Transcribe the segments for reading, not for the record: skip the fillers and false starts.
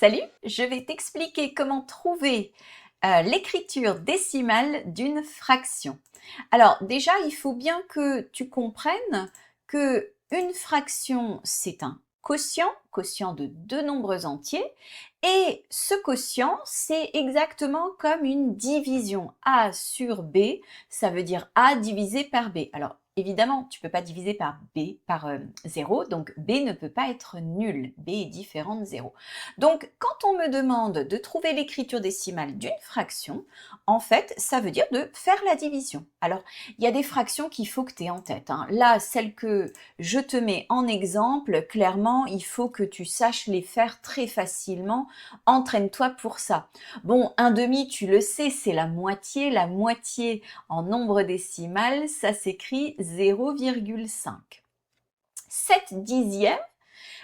Salut, je vais t'expliquer comment trouver l'écriture décimale d'une fraction. Alors déjà, il faut bien que tu comprennes que une fraction, c'est un quotient, quotient de deux nombres entiers, et ce quotient, c'est exactement comme une division. A sur B, ça veut dire A divisé par B. Alors évidemment, tu ne peux pas diviser par B, par 0, donc B ne peut pas être nul. B est différent de 0. Donc, quand on me demande de trouver l'écriture décimale d'une fraction, en fait, ça veut dire de faire la division. Alors, il y a des fractions qu'il faut que tu aies en tête, hein. Là, celle que je te mets en exemple, clairement, il faut que tu saches les faire très facilement. Entraîne-toi pour ça. Bon, un demi, tu le sais, c'est la moitié. La moitié en nombre décimal, ça s'écrit 0,5. 7 dixièmes,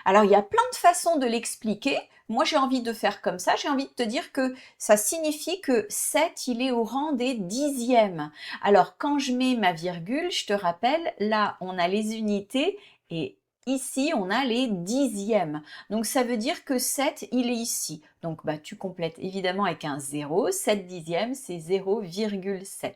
alors, il y a plein de façons de l'expliquer. Moi, j'ai envie de faire comme ça. J'ai envie de te dire que ça signifie que 7, il est au rang des dixièmes. Alors, quand je mets ma virgule, je te rappelle, là, on a les unités et ici, on a les dixièmes. Donc, ça veut dire que 7, il est ici. Donc, bah, tu complètes évidemment avec un 0. 7 dixièmes, c'est 0,7.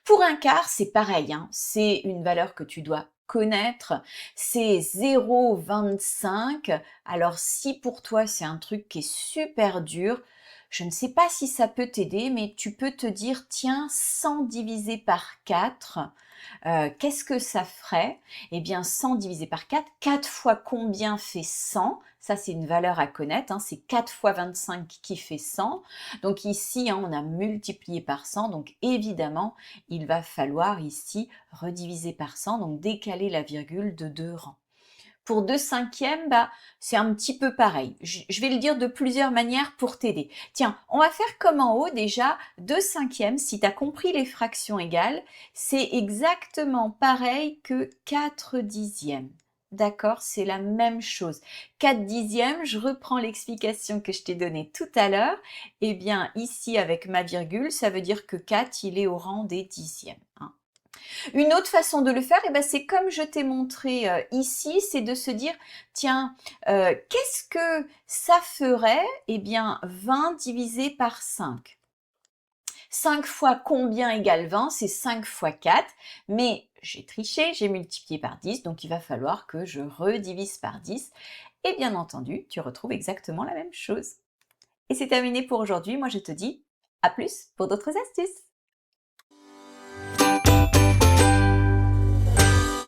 Pour un quart, c'est pareil, hein, c'est une valeur que tu dois connaître, c'est 0,25. Alors si pour toi c'est un truc qui est super dur, je ne sais pas si ça peut t'aider, mais tu peux te dire, tiens, 100 divisé par 4, qu'est-ce que ça ferait? Eh bien, 100 divisé par 4, 4 fois combien fait 100? Ça, c'est une valeur à connaître, hein, c'est 4 fois 25 qui fait 100. Donc ici, hein, on a multiplié par 100, donc évidemment, il va falloir ici rediviser par 100, donc décaler la virgule de 2 rangs. Pour 2 cinquièmes, bah, c'est un petit peu pareil. Je vais le dire de plusieurs manières pour t'aider. Tiens, on va faire comme en haut déjà. 2 cinquièmes, si tu as compris les fractions égales, c'est exactement pareil que 4 dixièmes. D'accord, c'est la même chose. 4 dixièmes, je reprends l'explication que je t'ai donnée tout à l'heure. Eh bien, ici, avec ma virgule, ça veut dire que 4, il est au rang des dixièmes, hein. Une autre façon de le faire, eh ben, c'est comme je t'ai montré ici, c'est de se dire, tiens, qu'est-ce que ça ferait? Eh bien, 20 divisé par 5. 5 fois combien égale 20? C'est 5 fois 4, mais j'ai triché, j'ai multiplié par 10, donc il va falloir que je redivise par 10. Et bien entendu, tu retrouves exactement la même chose. Et c'est terminé pour aujourd'hui, moi je te dis à plus pour d'autres astuces.